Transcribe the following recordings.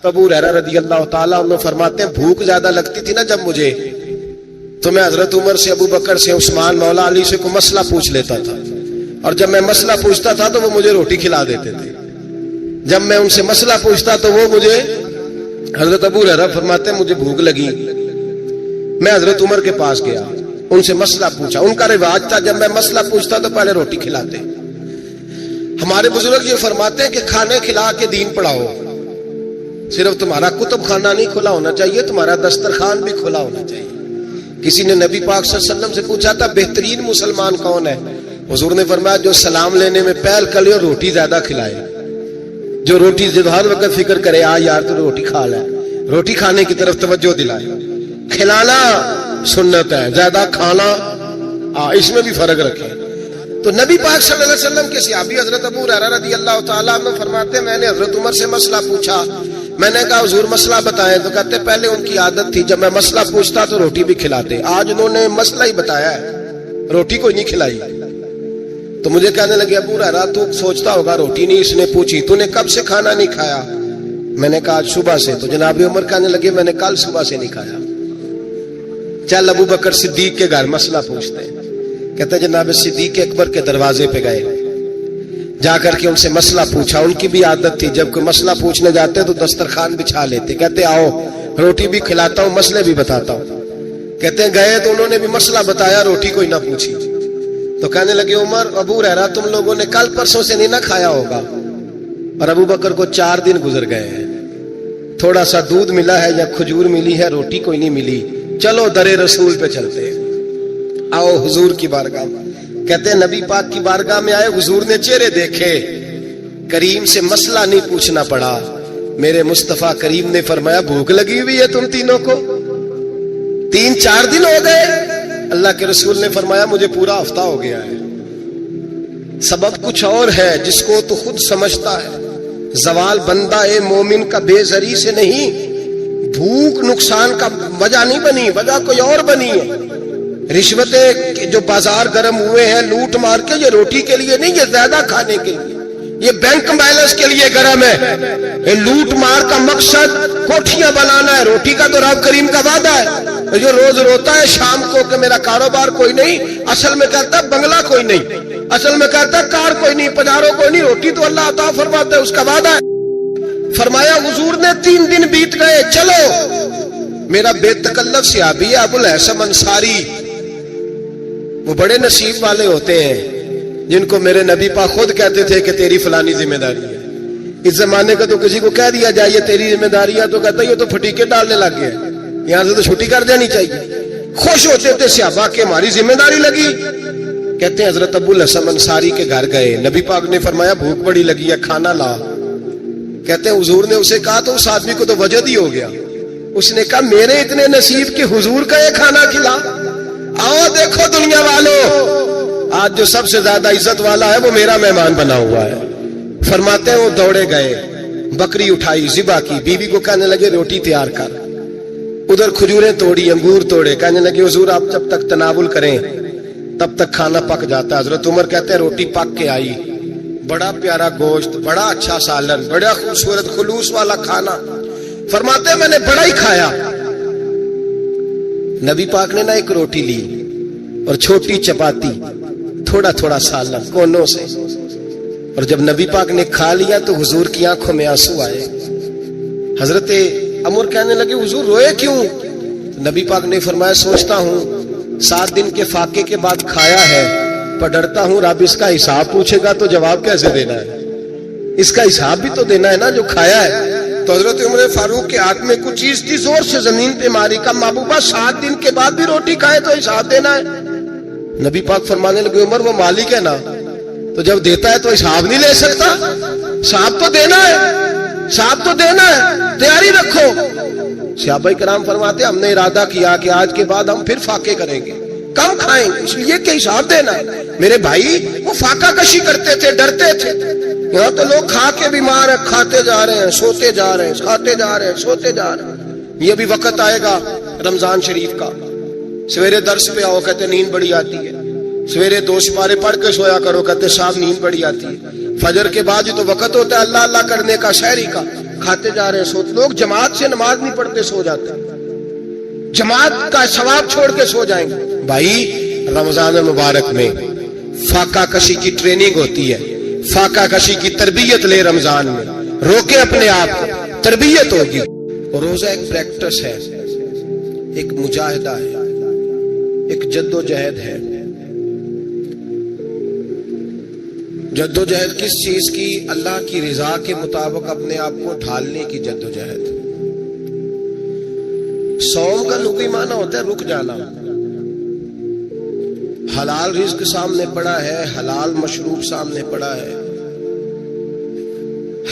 حضرت ابو ہریرہ رضی اللہ تعالیٰ عنہ فرماتے ہیں بھوک زیادہ لگتی تھی نا جب مجھے، تو میں حضرت عمر سے، ابو بکر سے، عثمان، مولا علی سے کوئی مسئلہ پوچھ لیتا تھا، اور جب میں مسئلہ پوچھتا تھا تو وہ مجھے روٹی کھلا دیتے تھے۔ جب میں ان سے مسئلہ پوچھتا تو وہ مجھے، حضرت ابو ہریرہ فرماتے ہیں مجھے بھوک لگی، میں حضرت عمر کے پاس گیا، ان سے مسئلہ پوچھا۔ ان کا رواج تھا جب میں مسئلہ پوچھتا تو پہلے روٹی کھلاتے۔ ہمارے بزرگ یہ فرماتے ہیں کہ کھانے کھلا کے دین پڑھاؤ، صرف تمہارا کتب خانہ نہیں کھلا ہونا چاہیے، تمہارا دسترخوان بھی کھلا ہونا چاہیے۔ کسی نے نبی پاک صلی اللہ علیہ وسلم سے پوچھا تھا بہترین مسلمان کون ہے؟ حضور نے فرمایا جو سلام لینے میں پہل کرے اور روٹی زیادہ کھلائے، جو روٹی ہر وقت فکر کرے آ یار تو روٹی کھا لے، روٹی کھانے کی طرف توجہ دلائے۔ کھلانا سنت ہے، زیادہ کھانا اس میں بھی فرق رکھے۔ تو نبی پاک صلی اللہ علیہ وسلم کے صحابی حضرت ابو ہریرہ رضی اللہ تعالیٰ عنہ فرماتے ہیں میں نے حضرت عمر سے مسئلہ پوچھا، میں نے کہا حضور مسئلہ بتائیں، تو کہتے پہلے ان کی عادت تھی جب میں مسئلہ پوچھتا تو روٹی بھی کھلاتے، آج انہوں نے مسئلہ ہی بتایا ہے، روٹی کوئی نہیں کھلائی۔ تو مجھے کہنے لگے ابو ہریرہ تو سوچتا ہوگا روٹی نہیں اس نے پوچھی، تو نے کب سے کھانا نہیں کھایا؟ میں نے کہا آج صبح سے۔ تو جناب عمر کہنے لگے میں نے کل صبح سے نہیں کھایا۔ چل ابو بکر صدیق کے گھر مسئلہ پوچھتے ہیں۔ کہتے جناب صدیق اکبر کے دروازے پہ گئے، جا کر کے ان سے مسئلہ پوچھا۔ ان کی بھی عادت تھی جب کوئی مسئلہ پوچھنے جاتے تو دسترخوان بچھا لیتے، کہتے آؤ روٹی بھی کھلاتا ہوں مسئلے بھی بتاتا ہوں۔ کہتے ہیں گئے تو انہوں نے بھی مسئلہ بتایا، روٹی کوئی نہ پوچھی۔ تو کہنے لگے عمر ابو ہریرہ تم لوگوں نے کل پرسوں سے نہیں نہ کھایا ہوگا۔ اور ابو بکر کو 4 دن گزر گئے ہیں، تھوڑا سا دودھ ملا ہے یا کھجور ملی ہے، روٹی کوئی نہیں ملی۔ چلو در رسول پہ چلتے، آؤ حضور کی بارگاہ میں۔ کہتے ہیں نبی پاک کی بارگاہ میں آئے، حضور نے چہرے دیکھے، کریم سے مسئلہ نہیں پوچھنا پڑا۔ میرے مصطفیٰ کریم نے فرمایا بھوک لگی ہوئی ہے تم تینوں کو؟ 3-4 دن ہو گئے؟ اللہ کے رسول نے فرمایا مجھے پورا ہفتہ ہو گیا ہے۔ سبب کچھ اور ہے جس کو تو خود سمجھتا ہے، زوال بندہ اے مومن کا بے زری سے نہیں، بھوک نقصان کا وجہ نہیں بنی، وجہ کوئی اور بنی ہے۔ رشوتیں جو بازار گرم ہوئے ہیں لوٹ مار کے، یہ روٹی کے لیے نہیں، یہ زیادہ کھانے کے لیے، یہ بینک بیلنس کے لیے گرم ہے۔ یہ لوٹ مار کا مقصد کوٹھیاں بنانا ہے، روٹی کا تو رب کریم کا وعدہ ہے۔ جو روز روتا ہے شام کو کہ میرا کاروبار کوئی نہیں، اصل میں کہتا ہے بنگلہ کوئی نہیں، اصل میں کہتا ہے کار کوئی نہیں، پجارو کوئی نہیں، روٹی تو اللہ عطا فرماتا ہے، اس کا وعدہ ہے۔ فرمایا حضور نے 3 دن بیت گئے، چلو میرا بے تکلف صحابی ہے ابو الحسن انصاری، وہ بڑے نصیب والے ہوتے ہیں جن کو میرے نبی پاک خود کہتے تھے کہ تیری فلانی ذمہ داری ہے۔ اس زمانے کا تو کسی کو کہہ دیا جائے تیری ذمہ داری ہے تو کہتا ہے یہ تو پھٹیکے ڈالنے لگ گیا، یہاں سے تو چھٹی کر دینی چاہیے۔ خوش ہوتے تھے صحابہ کہ ہماری ذمہ داری لگی۔ کہتے ہیں حضرت ابو الحسن انصاری کے گھر گئے، نبی پاک نے فرمایا بھوک بڑی لگی ہے کھانا لا۔ کہتے ہیں حضور نے اسے کہا تو اس آدمی کو تو وجد ہی ہو گیا، اس نے کہا میرے اتنے نصیب کہ حضور کا یہ کھانا کھلا۔ آؤ دیکھو دنیا والوں، آج جو سب سے زیادہ عزت والا ہے وہ میرا مہمان بنا ہوا ہے۔ فرماتے ہیں وہ دوڑے گئے، بکری اٹھائی، ذبح کی، بیوی کو کہنے لگے روٹی تیار کر، ادھر کھجوریں توڑی، انگور توڑے، کہنے لگے حضور آپ جب تک تناول کریں تب تک کھانا پک جاتا ہے۔ حضرت عمر کہتے ہیں روٹی پک کے آئی، بڑا پیارا گوشت، بڑا اچھا سالن، بڑا خوبصورت خلوص والا کھانا۔ فرماتے ہیں میں نے بڑا ہی کھایا۔ نبی پاک نے نہ ایک روٹی لی اور چھوٹی چپاتی، تھوڑا تھوڑا سالن کونوں سے، اور جب نبی پاک نے کھا لیا تو حضور کی آنکھوں میں آنسو آئے۔ حضرت عمر کہنے لگے حضور روئے کیوں؟ نبی پاک نے فرمایا سوچتا ہوں 7 دن کے فاقے کے بعد کھایا ہے، پر ڈرتا ہوں رب اس کا حساب پوچھے گا تو جواب کیسے دینا ہے، اس کا حساب بھی تو دینا ہے نا جو کھایا ہے۔ تو حضرت عمر فاروق کے ہاتھ میں کچھ چیز تھی، زور سے زمین پہ ماری، کا محبوبہ 7 دن کے بعد بھی روٹی کھائے تو حساب دینا ہے۔ نبی پاک فرمانے لگے عمر وہ مالک ہے نا، تو جب دیتا ہے تو حساب نہیں لے سکتا، حساب تو دینا ہے، حساب تو دینا ہے، تیاری رکھو۔ صحابہ کرام فرماتے ہم نے ارادہ کیا کہ آج کے بعد ہم پھر فاقے کریں گے، کم کھائیں گے، اس لیے کہ حساب دینا ہے۔ میرے بھائی وہ فاقہ کشی کرتے تھے، ڈرتے تھے۔ یہاں تو لوگ کھا کے بیمار ہیں، کھاتے جا رہے ہیں، سوتے جا رہے ہیں، کھاتے جا رہے ہیں، سوتے جا رہے ہیں۔ یہ بھی وقت آئے گا رمضان شریف کا، سویرے درس پہ آؤ کہتے نیند بڑی آتی ہے، سویرے 2 سپارے پڑھ کے سویا کرو کہتے صاحب نیند بڑی آتی ہے، فجر کے بعد تو وقت ہوتا ہے اللہ اللہ کرنے کا، شہری کا، کھاتے جا رہے ہیں سوتے. لوگ جماعت سے نماز نہیں پڑھتے سو جاتے, جماعت کا ثواب چھوڑ کے سو جائیں گے. بھائی رمضان المبارک میں فاقہ کشی کی ٹریننگ ہوتی ہے, فاقہ کشی کی تربیت لے. رمضان میں روکے اپنے آپ کو, تربیت ہوگی. روزہ ایک پریکٹس ہے, ایک مجاہدہ ہے, ایک جد و جہد ہے. جد و جہد کس چیز کی؟ اللہ کی رضا کے مطابق اپنے آپ کو ڈھالنے کی جد و جہد. صوم کا لغوی معنی ہوتا ہے رک جانا. حلال رزق سامنے پڑا ہے, حلال مشروب سامنے پڑا ہے,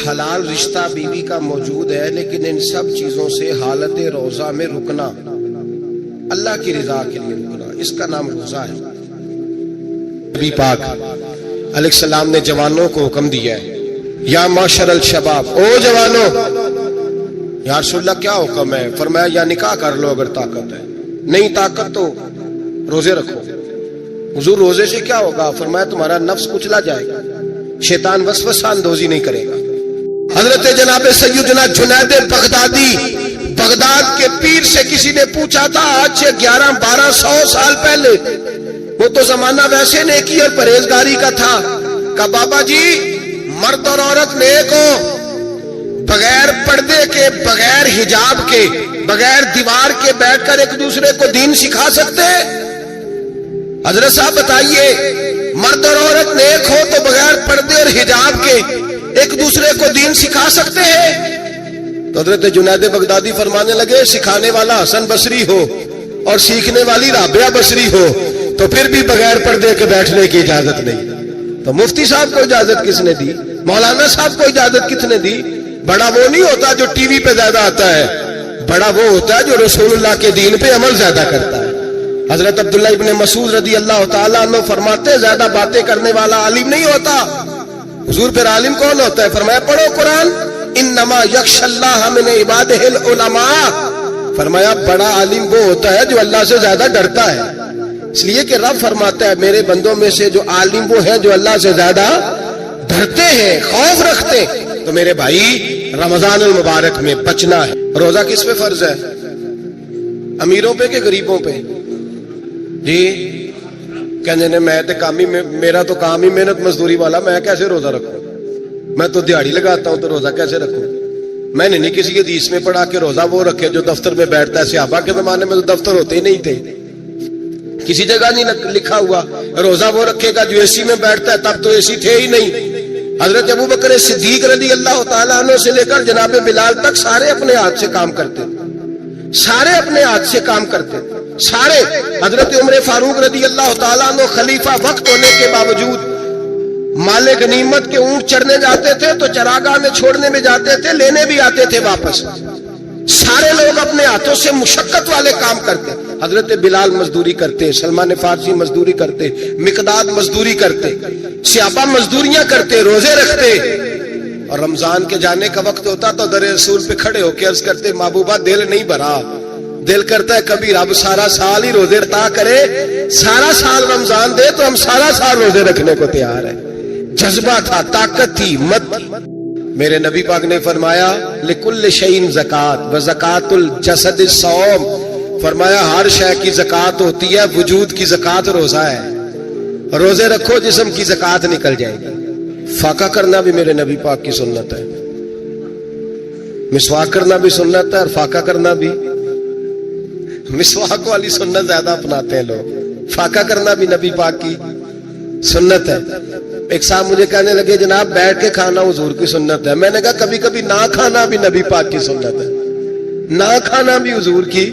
حلال رشتہ بیوی کا موجود ہے, لیکن ان سب چیزوں سے حالت روزہ میں رکنا, اللہ کی رضا کے لیے رکنا, اس کا نام روزہ ہے. نبی پاک علیہ السلام نے جوانوں کو حکم دیا ہے, یا معاشر الشباب, او جوانوں. یا رسول اللہ کیا حکم ہے؟ فرمایا یا نکاح کر لو اگر طاقت ہے, نہیں طاقت تو روزے رکھو. حضور روزے سے کیا ہوگا؟ فرمایا تمہارا نفس کچلا جائے گا, شیطان وسوسہ اندوزی نہیں کرے گا. حضرت جناب سیدنا جنید بغدادی, بغداد کے پیر سے کسی نے پوچھا تھا آج سے 1100-1200 سال پہلے, وہ تو زمانہ ویسے نیکی اور پرہیزگاری کا تھا, کہ بابا جی مرد اور عورت نیک ہو, بغیر پردے کے, بغیر حجاب کے, بغیر دیوار کے بیٹھ کر ایک دوسرے کو دین سکھا سکتے ہیں؟ حضرت صاحب بتائیے, مرد اور عورت نیک ہو تو بغیر پردے اور حجاب کے ایک دوسرے کو دین سکھا سکتے ہیں؟ تو حضرت جنید بغدادی فرمانے لگے سکھانے والا حسن بصری ہو اور سیکھنے والی رابعہ بصری ہو تو پھر بھی بغیر پردے کے بیٹھنے کی اجازت نہیں. تو مفتی صاحب کو اجازت کس نے دی؟ مولانا صاحب کو اجازت کس نے دی؟ بڑا وہ نہیں ہوتا جو ٹی وی پہ زیادہ آتا ہے, بڑا وہ ہوتا ہے جو رسول اللہ کے دین پہ عمل زیادہ کرتا ہے. حضرت عبداللہ ابن مسعود رضی اللہ تعالیٰ عنہ فرماتے زیادہ باتیں کرنے والا عالم نہیں ہوتا. حضور پھر عالم کون ہوتا ہے؟ فرمایا پڑھو قرآن, انما یخشی اللہ من عبادہ العلماء. فرمایا بڑا عالم وہ ہوتا ہے جو اللہ سے زیادہ ڈرتا ہے. اس لیے کہ رب فرماتا ہے میرے بندوں میں سے جو عالم وہ ہیں جو اللہ سے زیادہ ڈرتے ہیں, خوف رکھتے ہیں. تو میرے بھائی رمضان المبارک میں بچنا ہے. روزہ کس پہ فرض ہے؟ امیروں پہ کہ غریبوں پہ؟ جی کہنے نے میں تے کام ہی, میرا تو کام ہی محنت مزدوری والا, میں کیسے روزہ رکھوں؟ میں تو دیہڑی لگاتا ہوں تو روزہ کیسے رکھوں؟ میں نے نہیں کسی حدیث میں پڑھا کہ روزہ وہ رکھے جو دفتر میں بیٹھتا ہے. صحابہ کے زمانے میں تو دفتر ہوتے ہی نہیں تھے, کسی جگہ نہیں لکھا ہوا روزہ وہ رکھے گا جو اے سی میں بیٹھتا ہے, تب تو اے سی تھے ہی نہیں. حضرت ابو بکر صدیق رضی اللہ تعالیٰ عنہ سے لے کر جناب بلال تک سارے اپنے ہاتھ سے کام کرتے, سارے اپنے ہاتھ سے کام کرتے سارے. حضرت عمر فاروق رضی اللہ تعالیٰ عنہ خلیفہ وقت ہونے کے باوجود مال غنیمت کے اونٹ چرنے جاتے تھے تو چراگاہ میں چھوڑنے میں جاتے تھے, لینے بھی آتے تھے واپس. سارے لوگ اپنے ہاتھوں سے مشقت والے کام کرتے. حضرت بلال مزدوری کرتے, سلمان فارسی مزدوری کرتے, مقداد مزدوری کرتے, صحابہ مزدوریاں کرتے, روزے رکھتے. اور رمضان کے جانے کا وقت ہوتا تو در رسول پہ کھڑے ہو کے عرض کرتے محبوبہ دل نہیں بھرا, دل کرتا ہے کبھی رب سارا سال ہی روزے عطا کرے, سارا سال رمضان دے تو ہم سارا سال روزے رکھنے کو تیار ہیں. جذبہ تھا, طاقت تھی, ہمت تھی. میرے نبی پاک نے فرمایا لکل شیء زکات وزکات الجسد الصوم. فرمایا ہر شے کی زکات ہوتی ہے, وجود کی زکات روزہ ہے. روزے رکھو جسم کی زکات نکل جائے گی. فاقہ کرنا بھی میرے نبی پاک کی سنت ہے, مسواک کرنا بھی سنت ہے, اور فاقہ کرنا بھی. مسواک والی سنت زیادہ اپناتے ہیں لوگ, فاقہ کرنا بھی نبی پاک کی سنت ہے. ایک صاحب مجھے کہنے لگے جناب بیٹھ کے کھانا حضور کی سنت ہے. میں نے کہا کبھی کبھی نہ کھانا بھی نبی پاک کی سنت ہے, نہ کھانا بھی حضور کی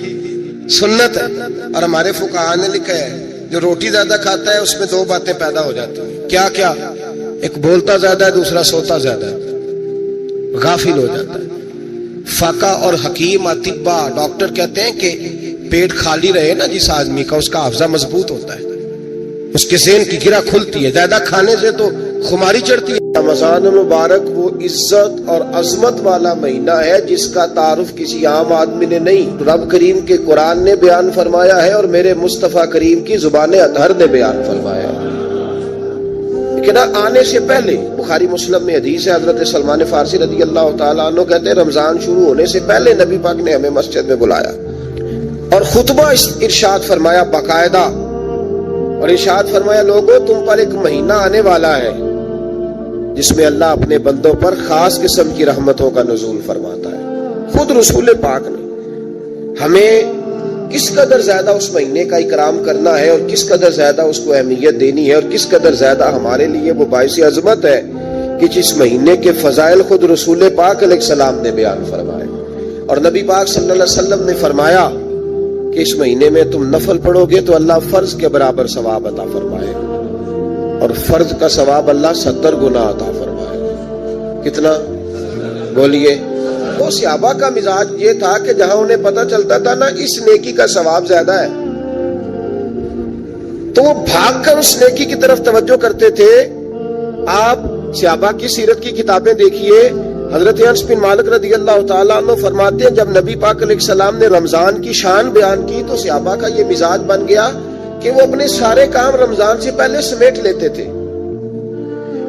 سنت ہے. اور ہمارے فقہاء نے لکھا ہے جو روٹی زیادہ کھاتا ہے اس میں دو باتیں پیدا ہو جاتی ہیں. کیا کیا؟ ایک بولتا زیادہ ہے, دوسرا سوتا زیادہ ہے, غافل ہو جاتا ہے. فقہ اور حکیم اطباء ڈاکٹر کہتے ہیں کہ پیٹ خالی رہے نا جس آدمی کا, اس کا حافظہ مضبوط ہوتا ہے, اس کے ذہن کی گرہ کھلتی ہے. زیادہ کھانے سے تو خماری چڑھتی ہے. رمضان مبارک وہ عزت اور عظمت والا مہینہ ہے جس کا تعارف کسی عام آدمی نے نہیں. رب کریم کے قرآن نے بیان فرمایا ہے اور میرے مصطفیٰ کریم کی زبان اطہر نے بیان فرمایا ہے. لیکن آنے سے پہلے بخاری مسلم میں حدیث ہے، حضرت سلمان فارسی رضی اللہ تعالیٰ عنہ کہتے ہیں رمضان شروع ہونے سے پہلے نبی پاک نے ہمیں مسجد میں بلایا اور خطبہ ارشاد فرمایا باقاعدہ، اور ارشاد فرمایا لوگوں تم پر ایک مہینہ آنے والا ہے جس میں اللہ اپنے بندوں پر خاص قسم کی رحمتوں کا نزول فرماتا ہے۔ خود رسول پاک نے ہمیں کس قدر زیادہ اس مہینے کا اکرام کرنا ہے اور کس قدر زیادہ اس کو اہمیت دینی ہے اور کس قدر زیادہ ہمارے لیے وہ باعث عظمت ہے کہ جس مہینے کے فضائل خود رسول پاک علیہ السلام نے بیان فرمائے، اور نبی پاک صلی اللہ علیہ وسلم نے فرمایا کہ اس مہینے میں تم نفل پڑھو گے تو اللہ فرض کے برابر ثواب عطا فرمائے، اور فرض کا ثواب اللہ 70 گنا عطا فرمائے۔ کتنا بولیے؟ وہ صحابہ کا مزاج یہ تھا کہ جہاں انہیں پتہ چلتا تھا نا اس نیکی کا ثواب زیادہ ہے تو وہ بھاگ کر اس نیکی کی طرف توجہ کرتے تھے۔ آپ صحابہ کی سیرت کی کتابیں دیکھیے، حضرت انس بن مالک رضی اللہ تعالیٰ عنہ فرماتے ہیں جب نبی پاک علیہ السلام نے رمضان کی شان بیان کی تو صحابہ کا یہ مزاج بن گیا کہ وہ اپنے سارے کام رمضان سے پہلے سمیٹ لیتے تھے،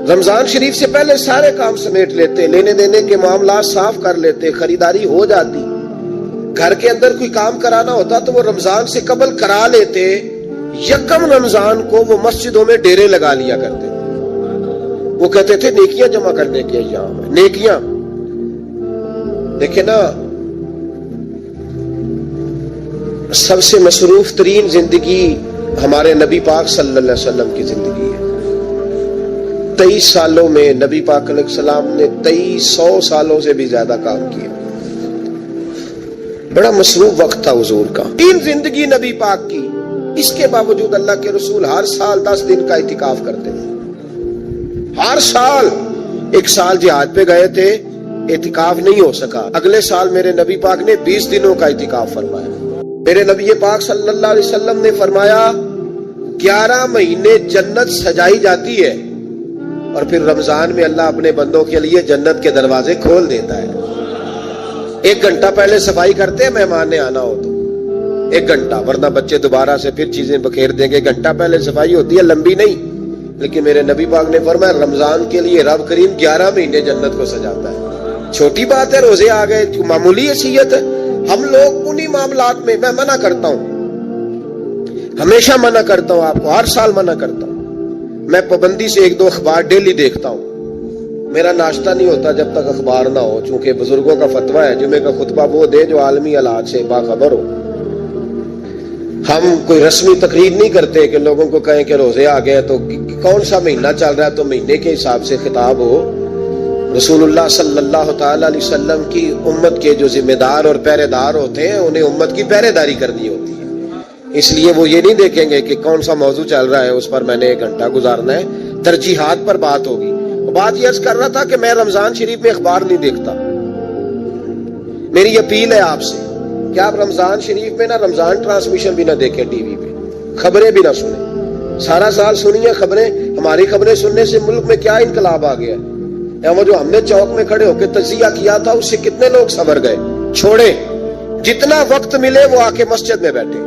رمضان شریف سے پہلے سارے کام سمیٹ لیتے، لینے دینے کے معاملات صاف کر لیتے، خریداری ہو جاتی، گھر کے اندر کوئی کام کرانا ہوتا تو وہ رمضان سے قبل کرا لیتے، یکم رمضان کو وہ مسجدوں میں ڈیرے لگا لیا کرتے، وہ کہتے تھے نیکیاں جمع کرنے کے ایام ہے، نیکیاں۔ دیکھیں نا سب سے مصروف ترین زندگی ہمارے نبی پاک صلی اللہ علیہ وسلم کی زندگی ہے۔ 23 سالوں میں نبی پاک علیہ السلام نے 2300 سالوں سے بھی زیادہ کام کیا، بڑا مصروف وقت تھا حضور کا، تین زندگی نبی پاک کی، اس کے باوجود اللہ کے رسول ہر سال 10 دن کا اعتکاف کرتے تھے، ہر سال۔ ایک سال جہاد پہ گئے تھے، اعتکاف نہیں ہو سکا، اگلے سال میرے نبی پاک نے 20 دنوں کا اعتکاف فرمایا۔ میرے نبی پاک صلی اللہ علیہ وسلم نے فرمایا 11 مہینے جنت سجائی جاتی ہے اور پھر رمضان میں اللہ اپنے بندوں کے لیے جنت کے دروازے کھول دیتا ہے۔ 1 گھنٹہ پہلے صفائی کرتے ہیں مہمان نے آنا ہو تو 1 گھنٹہ، ورنہ بچے دوبارہ سے پھر چیزیں بکھیر دیں گے، گھنٹہ پہلے صفائی ہوتی ہے، لمبی نہیں، لیکن میرے نبی پاک نے فرمایا رمضان کے لیے رب کریم 11 مہینے جنت کو سجاتا ہے۔ چھوٹی بات ہے روزے آ گئے، معمولی حیثیت ہے، ہم لوگ انہی معاملات میں، میں منع کرتا ہوں، ہمیشہ منع کرتا ہوں، آپ کو ہر سال منع کرتا ہوں، میں پابندی سے 1-2 اخبار ڈیلی دیکھتا ہوں، میرا ناشتہ نہیں ہوتا جب تک اخبار نہ ہو، چونکہ بزرگوں کا فتویٰ ہے جمعے کا خطبہ وہ دے جو عالمی حالات سے باخبر ہو۔ ہم کوئی رسمی تقریر نہیں کرتے کہ لوگوں کو کہیں کہ روزے آ گئے تو کون سا مہینہ چل رہا ہے تو مہینے کے حساب سے خطاب ہو۔ رسول اللہ صلی اللہ تعالی علیہ وسلم کی امت کے جو ذمہ دار اور پہرے دار ہوتے ہیں انہیں امت کی پہرے داری کرنی ہوتی ہے، اس لیے وہ یہ نہیں دیکھیں گے کہ کون سا موضوع چل رہا ہے اس پر میں نے 1 گھنٹہ گزارنا ہے، ترجیحات پر بات ہوگی۔ بات یہ عرض کر رہا تھا کہ میں رمضان شریف میں اخبار نہیں دیکھتا، میری اپیل ہے آپ سے کہ آپ رمضان شریف میں نہ رمضان ٹرانسمیشن بھی نہ دیکھیں، ٹی وی پہ خبریں بھی نہ سنیں، سارا سال سنیے خبریں، ہماری خبریں سننے سے ملک میں کیا انقلاب آ گیا ہے، یا وہ جو ہم نے چوک میں کھڑے ہو کے تجزیہ کیا تھا اس سے کتنے لوگ سنور گئے۔ چھوڑیں، جتنا وقت ملے وہ آ کے مسجد میں بیٹھے،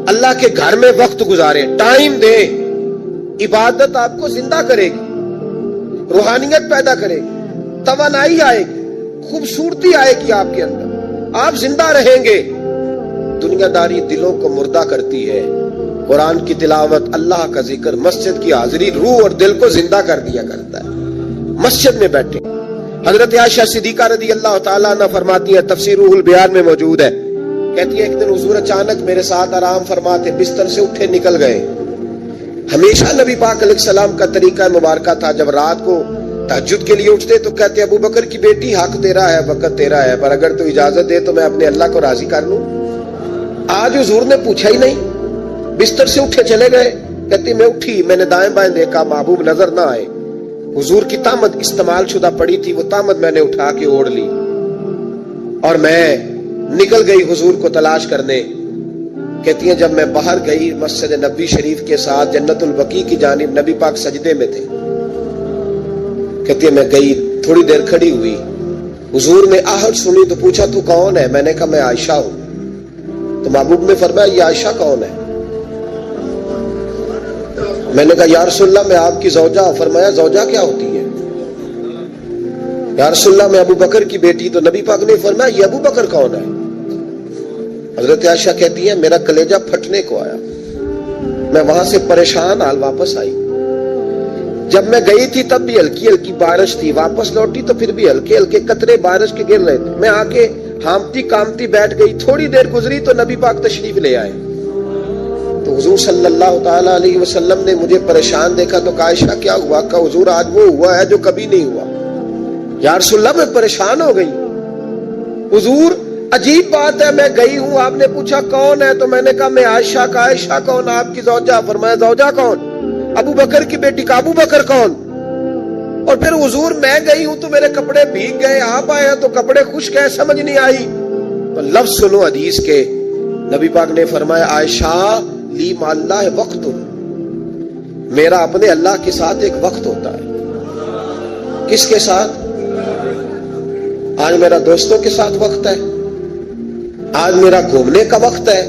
اللہ کے گھر میں وقت گزاریں، ٹائم دیں، عبادت آپ کو زندہ کرے گی، روحانیت پیدا کرے گی، توانائی آئے گی، خوبصورتی آئے گی آپ کے اندر، آپ زندہ رہیں گے۔ دنیا داری دلوں کو مردہ کرتی ہے، قرآن کی تلاوت، اللہ کا ذکر، مسجد کی حاضری روح اور دل کو زندہ کر دیا کرتا ہے۔ مسجد میں بیٹھے، حضرت عائشہ صدیقہ رضی اللہ تعالیٰ عنہ فرماتی ہیں، تفسیر روح البیان میں موجود ہے، کہتی ہے ایک دن حضور اچانک میرے ساتھ آرام فرماتے بستر سے اٹھے نکل گئے۔ ہمیشہ نبی پاک علیہ السلام کا طریقہ مبارکہ تھا جب رات کو تہجد کے لیے اٹھتے تو کہتے ابو بکر کی بیٹی حق تیرا ہے، وقت تیرا ہے، پر اگر تو اجازت دے تو میں اپنے اللہ کو راضی کر لوں۔ آج حضور نے پوچھا ہی نہیں، بستر سے اٹھے چلے گئے، کہتی میں اٹھی، میں نے دائیں بائیں دیکھا، محبوب نظر نہ آئے، حضور کی طامت استعمال شدہ پڑی تھی، وہ طامت میں نے اٹھا کے اوڑھ لی اور میں نکل گئی حضور کو تلاش کرنے۔ کہتی ہیں جب میں باہر گئی مسجد نبی شریف کے ساتھ جنت البقیع کی جانب، نبی پاک سجدے میں تھے، کہتی ہے میں گئی، تھوڑی دیر کھڑی ہوئی، حضور نے آہٹ سنی تو پوچھا تو کون ہے؟ میں نے کہا میں عائشہ ہوں۔ تو محبوب نے فرمایا یہ عائشہ کون ہے؟ میں نے کہا یا رسول اللہ میں آپ کی زوجہ. فرمایا زوجہ کیا ہوتی ہے؟ یا رسول اللہ میں ابو بکر کی بیٹی. تو نبی پاک نے فرمایا یہ ابو بکر کون ہے؟ حضرت عائشہ کہتی ہے میرا کلیجہ پھٹنے کو آیا. میں وہاں سے پریشان حال واپس آئی. جب میں گئی تھی تب بھی ہلکی ہلکی بارش تھی, واپس لوٹی تو پھر بھی ہلکے ہلکے قطرے بارش کے گر رہے تھے. میں آ کے ہامتی کامتی بیٹھ گئی. تھوڑی دیر گزری تو نبی پاک تشریف لے آئے. تو حضور صلی اللہ تعالی علیہ وسلم نے مجھے پریشان دیکھا تو کہا عائشہ کیا ہوا؟ کہا حضور آج وہ ہوا ہے جو کبھی نہیں ہوا. یا رسول اللہ میں پریشان ہو گئی. حضور عجیب بات ہے, میں گئی ہوں, آپ نے پوچھا کون ہے تو میں نے کہا میں عائشہ. کا عائشہ کون؟ آپ کی زوجہ. فرمایا زوجہ کون؟ ابو بکر کی بیٹی. کا ابو بکر کون؟ اور پھر حضور میں گئی ہوں تو میرے کپڑے بھیگ گئے, آپ آئے ہیں تو کپڑے خشک ہیں, سمجھ نہیں آئی. تو لفظ سنو حدیث کے. نبی پاک نے فرمایا عائشہ لی مع اللہ وقت, میرا اپنے اللہ کے ساتھ ایک وقت ہوتا ہے. کس کے ساتھ؟ آج میرا دوستوں کے ساتھ وقت ہے, آج میرا گھومنے کا وقت ہے,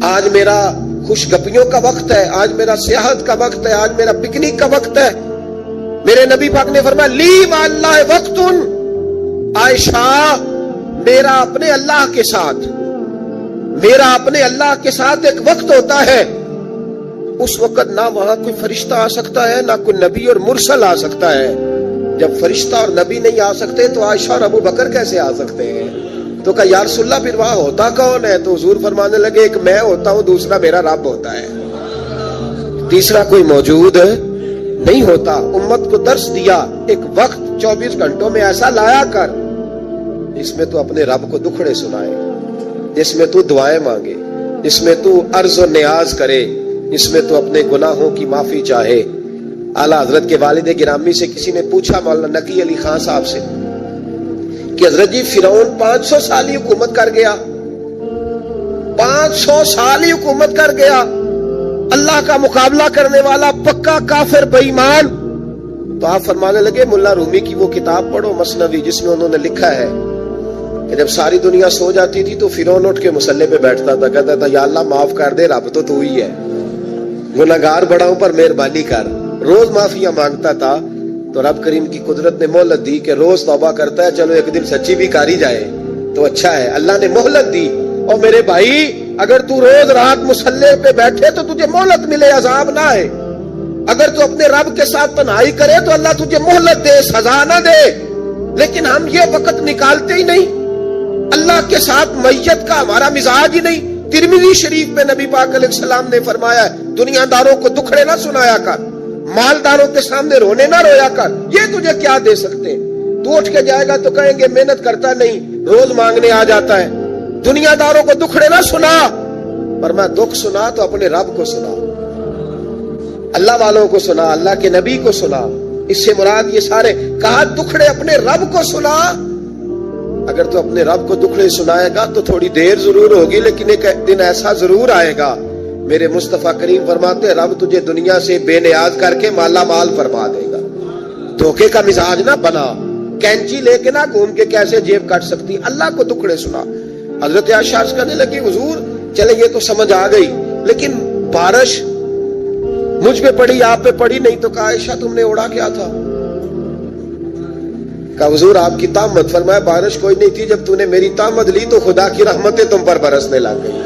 آج میرا خوش گپیوں کا وقت ہے, آج میرا سیاحت کا وقت ہے, آج میرا پکنک کا وقت ہے. میرے نبی پاک نے فرمایا لی مع اللہ وقت, عائشہ میرا اپنے اللہ کے ساتھ, میرا اپنے اللہ کے ساتھ ایک وقت ہوتا ہے. اس وقت نہ وہاں کوئی فرشتہ آ سکتا ہے, نہ کوئی نبی اور مرسل آ سکتا ہے. جب فرشتہ اور نبی نہیں آ سکتے تو عائشہ اور ابو بکر کیسے آ سکتے ہیں؟ تو کہا یا رسول اللہ پھر وہاں ہوتا کون ہے؟ تو حضور فرمانے لگے ایک میں ہوتا ہوں, دوسرا میرا رب ہوتا ہے, تیسرا کوئی موجود نہیں ہوتا. امت کو درس دیا ایک وقت 24 گھنٹوں میں ایسا لایا کر جس میں تو اپنے رب کو دکھڑے سنائے, جس میں تو دعائیں مانگے, جس میں تو عرض و نیاز کرے, جس میں تو اپنے گناہوں کی معافی چاہے. اعلیٰ حضرت کے والد گرامی سے کسی نے پوچھا مولانا نقی علی خان صاحب سے کہ حضرت جی فرعون 500 سال ہی حکومت کر گیا, 500 سال ہی حکومت کر گیا, اللہ کا مقابلہ کرنے والا پکا کافر بے ایمان. تو آپ فرمانے لگے ملا رومی کی وہ کتاب پڑھو مثنوی, جس میں انہوں نے لکھا ہے کہ جب ساری دنیا سو جاتی تھی تو فرعون اٹھ کے مصلے پہ بیٹھتا تھا, کہتا تھا یا اللہ معاف کر دے, رب تو ہی ہے, گناہگار بڑا ہوں پر مہربانی کر. روز معافیاں مانگتا تھا تو رب کریم کی قدرت نے مہلت دی کہ روز توبہ کرتا ہے, چلو ایک دن سچی بھی کاری جائے تو اچھا ہے. اللہ نے مہلت دی. اور میرے بھائی اگر تو روز رات مصلے پہ بیٹھے تو تجھے مہلت ملے, عذاب نہ آئے. اگر تو اپنے رب کے ساتھ تنہائی کرے تو اللہ تجھے مہلت دے, سزا نہ دے. لیکن ہم یہ وقت نکالتے ہی نہیں. اللہ کے ساتھ میت کا ہمارا مزاج ہی نہیں. ترمذی شریف میں نبی پاک علیہ السلام نے فرمایا ہے دنیا داروں کو دکھڑے نہ سنایا کر, مالداروں کے سامنے رونے نہ رویا کر. یہ تجھے کیا دے سکتے؟ تو اٹھ کے جائے گا تو کہیں گے محنت کرتا نہیں, روز مانگنے آ جاتا ہے. دنیا داروں کو دکھڑے نہ سنا, پر میں دکھ سنا تو اپنے رب کو سنا, اللہ والوں کو سنا, اللہ کے نبی کو سنا. اس سے مراد یہ سارے کہا دکھڑے اپنے رب کو سنا. اگر تو اپنے رب کو دکھڑے سنائے گا تو تھوڑی دیر ضرور ہوگی, لیکن ایک دن ایسا ضرور آئے گا. میرے مصطفیٰ کریم فرماتے رب تجھے دنیا سے بے نیاز کر کے مالا مال فرما دے گا. دھوکے کا مزاج نہ بنا, کینچی لے کے نہ گھوم کے کیسے جیب کاٹ سکتی. اللہ کو دکھڑے سنا. حضرت عائشہ عرض کرنے لگی حضور چلے یہ تو سمجھ آ گئی, لیکن بارش مجھ پہ پڑی آپ پہ پڑی نہیں. تو کہا عائشہ تم نے اڑا کیا تھا؟ کہا حضور آپ کی تامت. فرمایا بارش کوئی نہیں تھی, جب تو نے میری تامت لی تو خدا کی رحمتیں تم پر برسنے لگ گئی.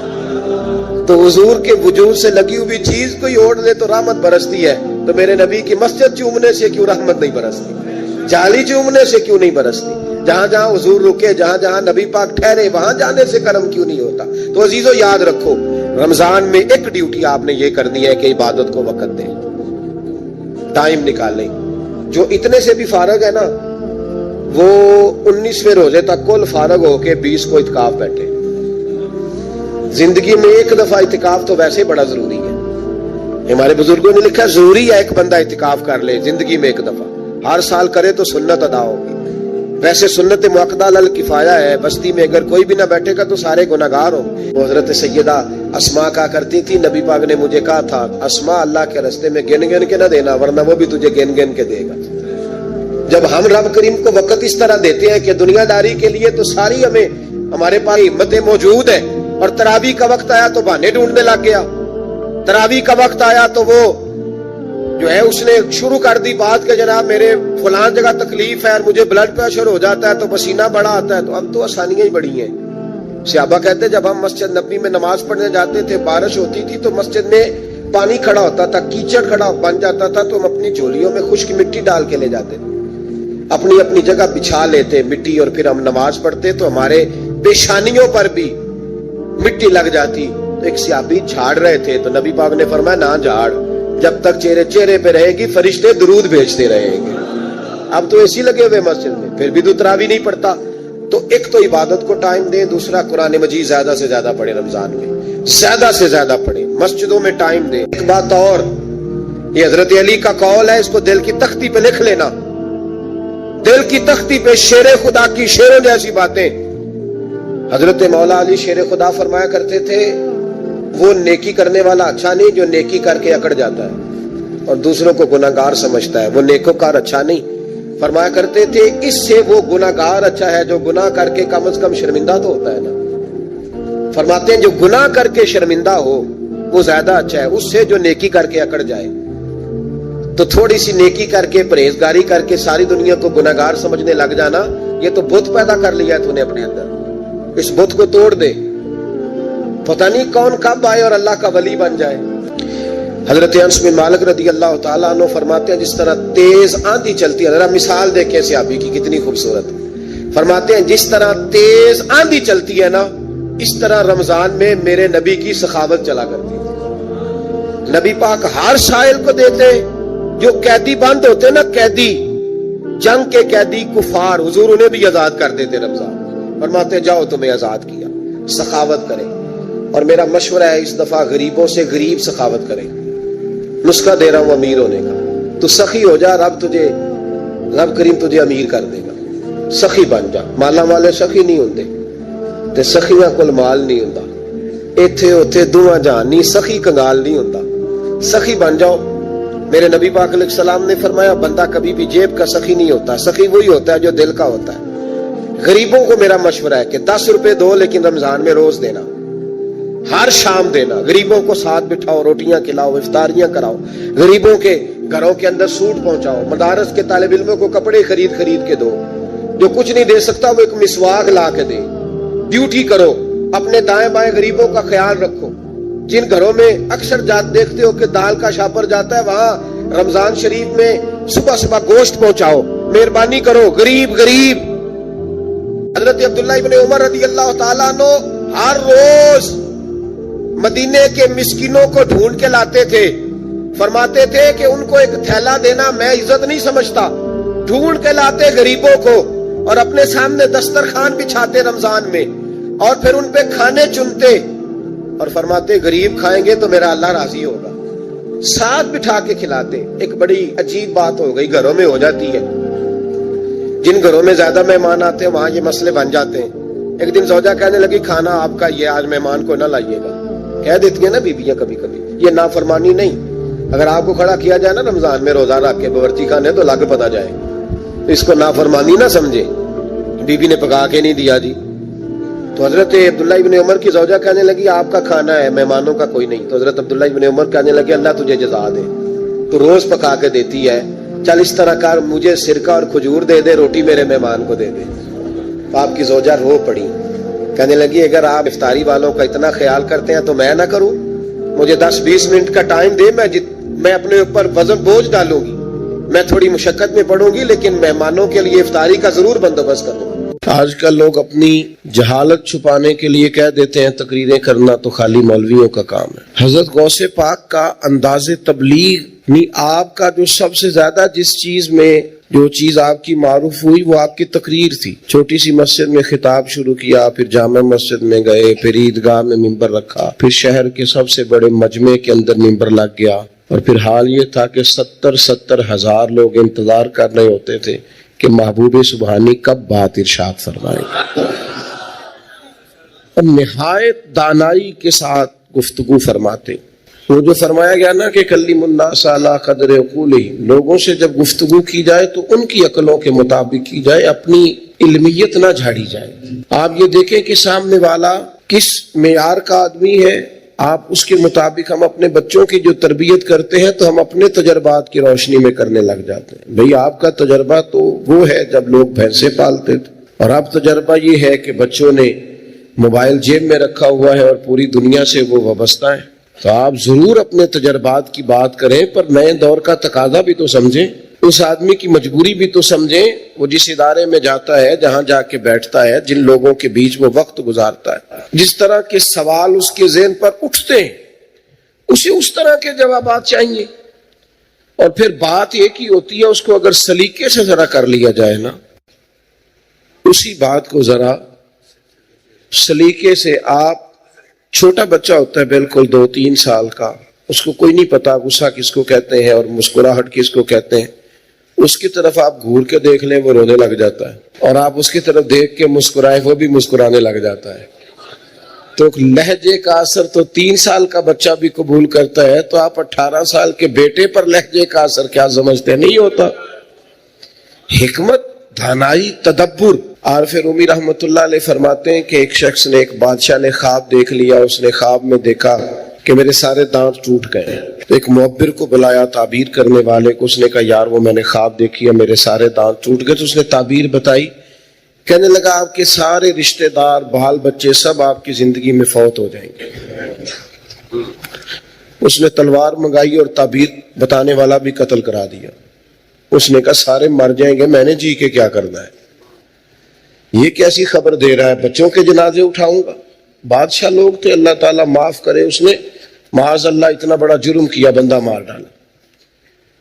تو حضور کے وجود سے لگی ہوئی چیز کوئی اوڑھ لے تو رحمت برستی ہے, تو میرے نبی کی مسجد چومنے سے کیوں رحمت نہیں برستی؟ جالی چومنے سے کیوں نہیں برستی؟ جہاں جہاں حضور رکے, جہاں جہاں نبی پاک ٹھہرے, وہاں جانے سے کرم کیوں نہیں ہوتا؟ تو عزیزو یاد رکھو رمضان میں ایک ڈیوٹی آپ نے یہ کرنی ہے کہ عبادت کو وقت دیں, ٹائم نکالیں. جو اتنے سے بھی فارغ ہے نا وہ 19ویں روزے تک کل فارغ ہو کے 20 کو اعتکاف بیٹھے. زندگی میں ایک دفعہ اعتکاف تو ویسے بڑا ضروری ہے. ہمارے بزرگوں نے لکھا ضروری ہے ایک بندہ اعتکاف کر لے زندگی میں ایک دفعہ, ہر سال کرے تو سنت ادا ہوگی. ویسے سنت مؤکدہ الکفایہ ہے, بستی میں اگر کوئی بھی نہ بیٹھے گا تو سارے گناہگار ہوں. حضرت سیدہ اسماء کہا کرتی تھی نبی پاک نے مجھے کہا تھا اسماء اللہ کے راستے میں گن گن کے نہ دینا ورنہ وہ بھی تجھے گن گن کے دے گا. جب ہم رب کریم کو وقت اس طرح دیتے ہیں کہ دنیا داری کے لیے تو ساری ہمارے پاس ہمتیں موجود ہے, اور تراویح کا وقت آیا تو بہانے ڈھونڈنے لگ گیا, تراویح کا وقت آیا تو وہ جو ہے اس نے شروع کر دی بات کہ جناب میرے فلان جگہ تکلیف ہے اور مجھے بلڈ پریشر ہو جاتا ہے تو پسینہ بڑا آتا ہے، تو اب تو آسانیاں ہی بڑی ہیں۔ صحابہ کہتے جب ہم مسجد نبوی میں نماز پڑھنے جاتے تھے، بارش ہوتی تھی تو مسجد میں پانی کھڑا ہوتا تھا، کیچڑ کھڑا بن جاتا تھا، تو ہم اپنی جھولیوں میں خشک مٹی ڈال کے لے جاتے، اپنی اپنی جگہ بچھا لیتے مٹی، اور پھر ہم نماز پڑھتے تو ہمارے پیشانیوں پر بھی مٹی لگ جاتی۔ تو ایک صحابی جھاڑ رہے تھے تو نبی پاک نے فرمایا نہ جھاڑ، جب تک چہرے پہ رہے گی فرشتے درود بھیجتے رہیں گے۔ اب تو ایسی لگے ہوئے مسجد میں، پھر بھی تو تراویح نہیں پڑھتا۔ تو ایک تو عبادت کو ٹائم دیں، دوسرا قرآن مجید زیادہ سے زیادہ پڑھیں، رمضان میں زیادہ سے زیادہ پڑھیں، مسجدوں میں ٹائم دیں۔ ایک بات اور، یہ حضرت علی کا قول ہے، اس کو دل کی تختی پہ لکھ لینا، دل کی تختی پہ شیر خدا کی شیروں جیسی باتیں۔ حضرت مولا علی شیر خدا فرمایا کرتے تھے وہ نیکی کرنے والا اچھا نہیں جو نیکی کر کے اکڑ جاتا ہے اور دوسروں کو گناہگار سمجھتا ہے، وہ نیکوکار اچھا نہیں۔ فرمایا کرتے تھے اس سے وہ گناہگار اچھا ہے جو گناہ کر کے کم از کم شرمندہ تو ہوتا ہے نا۔ فرماتے ہیں جو گناہ کر کے شرمندہ ہو وہ زیادہ اچھا ہے اس سے جو نیکی کر کے اکڑ جائے۔ تو تھوڑی سی نیکی کر کے پرہیزگاری کر کے ساری دنیا کو گناہگار سمجھنے لگ جانا، یہ تو بت پیدا کر لیا ہے تو نے اپنے اندر، اس بت کو توڑ دے، پتہ نہیں کون کب آئے اور اللہ کا ولی بن جائے۔ حضرت انس بن مالک رضی اللہ تعالیٰ عنہ فرماتے ہیں جس طرح تیز آندھی چلتی ہے، ذرا مثال دیکھیں صحابی کی کتنی خوبصورت، فرماتے ہیں جس طرح تیز آندھی چلتی ہے نا، اس طرح رمضان میں میرے نبی کی سخاوت چلا کرتی ہے۔ نبی پاک ہر سائل کو دیتے، جو قیدی بند ہوتے نا، قیدی جنگ کے قیدی کفار، حضور انہیں بھی آزاد کر دیتے رمضان، فرماتے جاؤ تمہیں آزاد کیا، سخاوت کریں۔ اور میرا مشورہ ہے اس دفعہ غریبوں سے غریب سخاوت کریں، نسخہ دے رہا ہوں امیر ہونے کا، تو سخی ہو جا، رب کریم تجھے امیر کر دے گا، سخی بن جا۔ مالا والے سخی نہیں ہوندے تے سخیاں کول مال نہیں ہوندا، ایتھے اوتھے دوواں جہان نہیں، سخی کنگال نہیں ہوندا، سخی بن جاؤ۔ میرے نبی پاک علیہ السلام نے فرمایا بندہ کبھی بھی جیب کا سخی نہیں ہوتا، سخی وہی ہوتا ہے جو دل کا ہوتا ہے۔ غریبوں کو میرا مشورہ ہے کہ 10 روپے دو لیکن رمضان میں روز دینا، ہر شام دینا، غریبوں کو ساتھ بٹھاؤ، روٹیاں کھلاؤ، افطاریاں کراؤ، غریبوں کے گھروں کے اندر سوٹ پہنچاؤ، مدارس کے طالب علموں کو کپڑے خرید کے دو، جو کچھ نہیں دے سکتا وہ ایک مسواک لا کے دے، ڈیوٹی کرو، اپنے دائیں بائیں غریبوں کا خیال رکھو۔ جن گھروں میں اکثر دیکھتے ہو کہ دال کا شاپر جاتا ہے، وہاں رمضان شریف میں صبح گوشت پہنچاؤ، مہربانی کرو، غریب۔ حضرت عبداللہ ابن عمر رضی اللہ تعالیٰ عنہ ہر روز مدینے کے مسکینوں کو ڈھونڈ کے لاتے تھے، فرماتے تھے کہ ان کو ایک تھیلا دینا میں عزت نہیں سمجھتا، ڈھونڈ کے لاتے غریبوں کو اور اپنے سامنے دسترخوان بچھاتے رمضان میں، اور پھر ان پہ کھانے چنتے اور فرماتے غریب کھائیں گے تو میرا اللہ راضی ہوگا، ساتھ بٹھا کے کھلاتے۔ ایک بڑی عجیب بات ہو گئی گھروں میں ہو جاتی ہے، جن گھروں میں زیادہ مہمان آتے ہیں وہاں یہ مسئلے بن جاتے ہیں۔ ایک دن زوجہ کہنے لگی کھانا آپ کا یہ آج مہمان کو نہ لائیے گا، کہہ دیتی ہیں نا بیویاں کبھی کبھی، یہ نافرمانی نہیں، اگر آپ کو کھڑا کیا جائے نا رمضان میں روزہ رکھ کے باورچی خانے تو لگ پتا جائے، اس کو نافرمانی نہ سمجھے، بیوی نے پکا کے نہیں دیا جی۔ تو حضرت عبداللہ ابن عمر کی زوجہ کہنے لگی آپ کا کھانا ہے مہمانوں کا کوئی نہیں، تو حضرت عبداللہ ابن عمر کہنے لگے اللہ تجھے جزا دے، تو روز پکا کے دیتی ہے، چل اس طرح کر مجھے سرکہ اور کھجور دے دے، روٹی میرے مہمان کو دے دے۔ تو آپ کی زوجہ رو پڑی، کہنے لگی اگر آپ افطاری والوں کا اتنا خیال کرتے ہیں تو میں نہ کروں، مجھے 10-20 منٹ کا ٹائم دے، میں اپنے اوپر وزن بوجھ ڈالوں گی، میں تھوڑی مشقت میں پڑوں گی لیکن مہمانوں کے لیے افطاری کا ضرور بندوبست کروں گی۔ آج کل لوگ اپنی جہالت چھپانے کے لیے کہہ دیتے ہیں تقریریں کرنا تو خالی مولویوں کا کام ہے۔ حضرت غوث پاک کا انداز تبلیغ، آپ کا جو سب سے زیادہ جس چیز میں جو چیز آپ کی معروف ہوئی وہ آپ کی تقریر تھی۔ چھوٹی سی مسجد میں خطاب شروع کیا، پھر جامع مسجد میں گئے، پھر عیدگاہ میں ممبر رکھا، پھر شہر کے سب سے بڑے مجمع کے اندر ممبر لگ گیا، اور پھر حال یہ تھا کہ 70 ہزار لوگ انتظار کر رہے ہوتے تھے کہ محبوب سبحانی کب بات ارشاد فرمائے گا، اور نہایت دانائی کے ساتھ گفتگو فرماتے۔ وہ جو فرمایا گیا نا کہ کلم الناس علی قدر عقولہم، لوگوں سے جب گفتگو کی جائے تو ان کی عقلوں کے مطابق کی جائے، اپنی علمیت نہ جھاڑی جائے۔ آپ یہ دیکھیں کہ سامنے والا کس معیار کا آدمی ہے، آپ اس کے مطابق ہم اپنے بچوں کی جو تربیت کرتے ہیں تو ہم اپنے تجربات کی روشنی میں کرنے لگ جاتے ہیں. بھئی آپ کا تجربہ تو وہ ہے جب لوگ بھینسیں پالتے تھے، اور اب تجربہ یہ ہے کہ بچوں نے موبائل جیب میں رکھا ہوا ہے اور پوری دنیا سے وہ وابستہ ہیں. تو آپ ضرور اپنے تجربات کی بات کریں، پر نئے دور کا تقاضا بھی تو سمجھیں، اس آدمی کی مجبوری بھی تو سمجھیں. وہ جس ادارے میں جاتا ہے، جہاں جا کے بیٹھتا ہے، جن لوگوں کے بیچ وہ وقت گزارتا ہے، جس طرح کے سوال اس کے ذہن پر اٹھتے ہیں، اسے اس طرح کے جوابات چاہیے. اور پھر بات ایک ہی ہوتی ہے، اس کو اگر سلیقے سے ذرا کر لیا جائے نا، اسی بات کو ذرا سلیقے سے. آپ چھوٹا بچہ ہوتا ہے بالکل 2-3 سال کا، اس کو کوئی نہیں پتا غصہ کس کو کہتے ہیں اور مسکراہٹ کس کو کہتے ہیں. اس کی طرف آپ گھور کے دیکھ لیں، وہ رونے لگ جاتا ہے، اور آپ اس کی طرف دیکھ کے مسکرائیں، وہ بھی مسکرانے لگ جاتا ہے. تو لہجے کا اثر تو 3 سال کا بچہ بھی قبول کرتا ہے، تو آپ 18 سال کے بیٹے پر لہجے کا اثر کیا سمجھتے ہیں؟ نہیں ہوتا. حکمت، دانائی، تدبر. عارف رومی رحمۃ اللہ علیہ فرماتے ہیں کہ ایک شخص نے، ایک بادشاہ نے خواب دیکھ لیا. اس نے خواب میں دیکھا کہ میرے سارے دانت ٹوٹ گئے. تو ایک معبر کو بلایا، تعبیر کرنے والے کو. اس نے کہا یار وہ میں نے خواب دیکھی ہے، میرے سارے دانت ٹوٹ گئے. تو اس نے تعبیر بتائی. کہنے لگا آپ کے سارے رشتہ دار، بال بچے سب آپ کی زندگی میں فوت ہو جائیں گے. اس نے تلوار منگائی اور تعبیر بتانے والا بھی قتل کرا دیا. اس نے کہا سارے مر جائیں گے، میں نے جی کے کیا کرنا ہے؟ یہ کیسی خبر دے رہا ہے؟ بچوں کے جنازے اٹھاؤں گا؟ بادشاہ لوگ تھے، اللہ تعالیٰ معاف کرے، اس نے معاذ اللہ اتنا بڑا جرم کیا، بندہ مار ڈالا.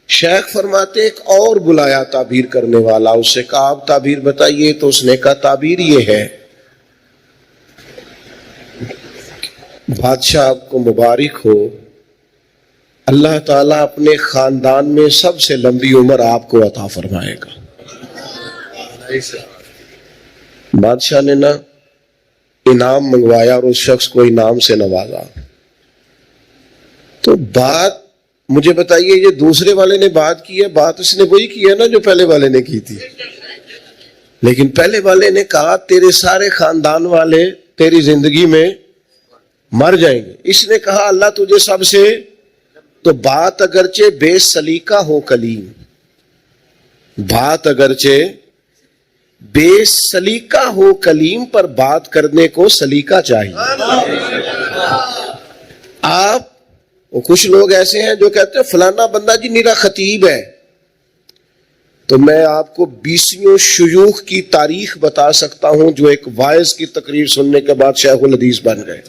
شیخ فرماتے ایک اور بلایا تعبیر کرنے والا. اس سے کہا آپ تعبیر بتائیے. تو اس نے کہا تعبیر یہ ہے، بادشاہ آپ کو مبارک ہو، اللہ تعالیٰ اپنے خاندان میں سب سے لمبی عمر آپ کو عطا فرمائے گا. بادشاہ نے نا انعام منگوایا اور اس شخص کو انعام سے نوازا. تو بات مجھے بتائیے، یہ دوسرے والے نے بات کی ہے، بات اس نے وہی کی ہے نا جو پہلے والے نے کی تھی. لیکن پہلے والے نے کہا تیرے سارے خاندان والے تیری زندگی میں مر جائیں گے. اس نے کہا اللہ تجھے سب سے. تو بات اگرچہ بے سلیقہ ہو کلیم، بات اگرچہ بے سلیقہ ہو کلیم، پر بات کرنے کو سلیقہ چاہیے. آپ کچھ لوگ ایسے ہیں جو کہتے ہیں فلانا بندہ جی میرا خطیب ہے. تو میں آپ کو 20 شیوخ کی تاریخ بتا سکتا ہوں جو ایک واعظ کی تقریر سننے کے بعد شیخ الحدیث بن گئے.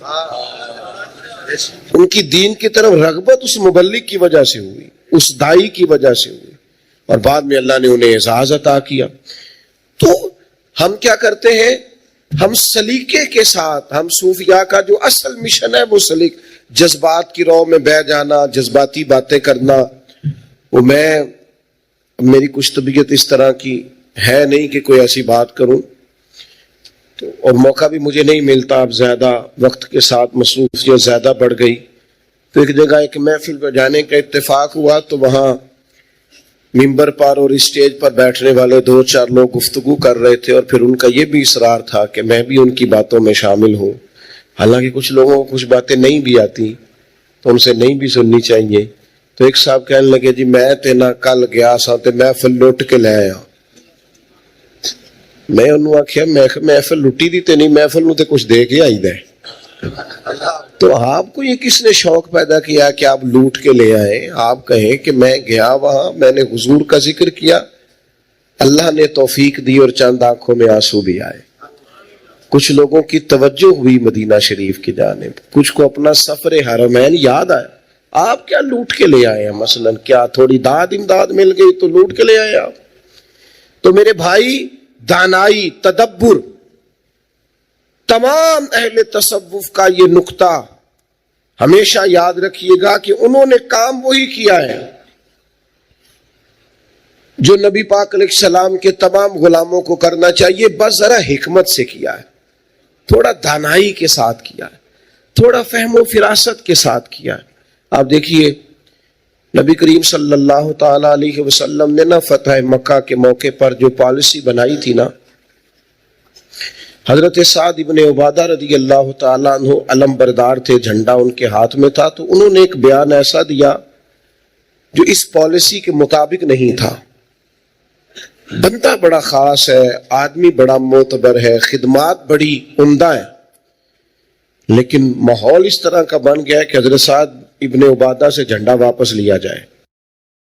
ان کی دین کی طرف رغبت اس مبلغ کی وجہ سے ہوئی، اس دائی کی وجہ سے ہوئی، اور بعد میں اللہ نے انہیں اعزاز عطا کیا. تو ہم کیا کرتے ہیں؟ ہم سلیقے کے ساتھ، ہم صوفیاء کا جو اصل مشن ہے وہ جذبات کی رو میں بہ جانا، جذباتی باتیں کرنا. وہ میری کچھ طبیعت اس طرح کی ہے نہیں کہ کوئی ایسی بات کروں، اور موقع بھی مجھے نہیں ملتا. اب زیادہ وقت کے ساتھ مصروفیت زیادہ بڑھ گئی. تو ایک جگہ ایک محفل پہ جانے کا اتفاق ہوا، تو وہاں ممبر پر اور اسٹیج پر بیٹھنے والے 2-4 لوگ گفتگو کر رہے تھے، اور پھر ان کا یہ بھی اصرار تھا کہ میں بھی ان کی باتوں میں شامل ہوں. حالانکہ کچھ لوگوں کو کچھ باتیں نہیں بھی آتی تو ان سے نہیں بھی سننی چاہیے. تو ایک صاحب کہنے لگے جی میں تے نہ کل گیا سا تے محفل لٹ کے لے آیا. میں انہوں آخیا محفل لٹی دی تے نہیں، محفل نو تے کچھ دے کے آئی دے. تو آپ کو یہ کس نے شوق پیدا کیا کہ آپ لوٹ کے لے آئے؟ آپ کہیں کہ میں گیا وہاں، میں نے حضور کا ذکر کیا، اللہ نے توفیق دی اور چند آنکھوں میں آنسو بھی آئے. کچھ لوگوں کی توجہ ہوئی مدینہ شریف کی جانب، کچھ کو اپنا سفر حرمین یاد آیا. آپ کیا لوٹ کے لے آئے ہیں؟ مثلا کیا تھوڑی داد امداد مل گئی تو لوٹ کے لے آئے آپ؟ تو میرے بھائی، دانائی، تدبر، تمام اہل تصوف کا یہ نقطہ ہمیشہ یاد رکھیے گا کہ انہوں نے کام وہی کیا ہے جو نبی پاک علیہ السلام کے تمام غلاموں کو کرنا چاہیے، بس ذرا حکمت سے کیا ہے، تھوڑا دانائی کے ساتھ کیا ہے، تھوڑا فہم و فراست کے ساتھ کیا ہے. آپ دیکھیے نبی کریم صلی اللہ تعالی علیہ وسلم نے نا فتح مکہ کے موقع پر جو پالیسی بنائی تھی نا، حضرت سعد ابن عبادہ رضی اللہ تعالیٰ عنہ علم بردار تھے، جھنڈا ان کے ہاتھ میں تھا، تو انہوں نے ایک بیان ایسا دیا جو اس پالیسی کے مطابق نہیں تھا۔ بندہ بڑا خاص ہے، آدمی بڑا معتبر ہے، خدمات بڑی عمدہ ہیں، لیکن ماحول اس طرح کا بن گیا ہے کہ حضرت سعد ابن عبادہ سے جھنڈا واپس لیا جائے۔